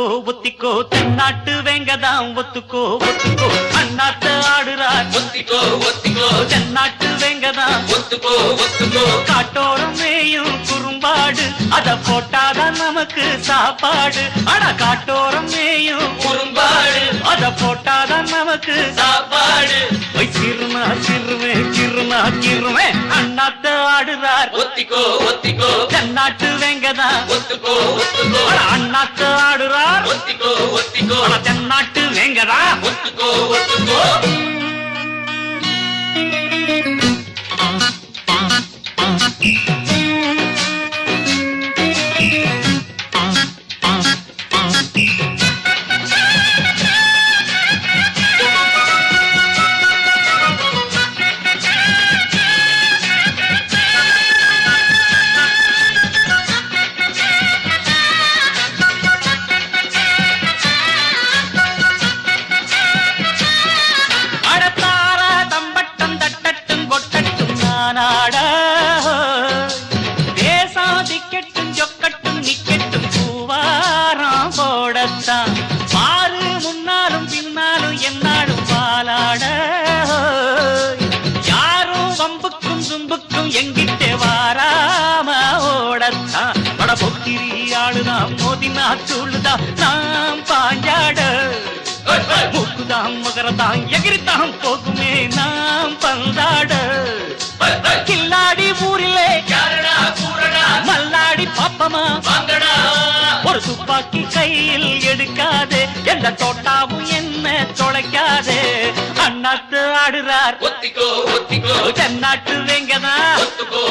ஒத்துக்கோ ஒத்திக்கோ தென்னாட்டு வெங்கதான் ஒத்துக்கோ ஒத்துக்கோ அண்ணாத்த ஆடுறார் ஒத்திக்கோ ஒத்திக்கோ தென்னாட்டு வெங்கதான் ஒத்துக்கோ ஒத்துக்கோ காட்டோரம் மேயும் குறும்பாடு அத போட்டாதான் நமக்கு சாப்பாடு அட காட்டோரம் மேயும் குறும்பாடு அத போட்டாதான் நமக்கு சாப்பாடு சிறுனா சிறுமே கிருனா கிருமே அண்ணாத்த ஆடுறார் ஒத்திக்கோ ஒத்திக்கோ தென்னாட்டு வெங்கதான் ஒத்துக்கோ ஒத்துக்கோ அண்ணாத்த ஆடுறார் ஒத்திக்கோ ஒத்திக்கோ தென்னாட்டு வெங்கதா ஒத்துக்கோ ஒத்துக்கோ பாரு முன்னாலும் பின்னாலும் என்னாலும் பாலாட யாரும் வம்புக்கும் தும்புக்கும் எங்கிட்டே வாராம ஓடத்தான் பட பொக்கிரி ஆளுதான் மோதினா சொல்லுதான் நாம் பாஞ்சாட மூக்குதான் மகரதான் எகிரித்தான் போகுமே நாம் பந்தாட கில்லாடி ஊரிலே மல்லாடி பாப்பமா ஒரு துப்பாக்கி கையில் எடுக்காதே எந்த தோட்டாவும் என்ன தொலைக்காதே அண்ணாத்து ஆடுறார் ஒத்திக்கோ ஒத்திக்கோ தென்னாட்டு வெங்கதா ஒத்துக்கோ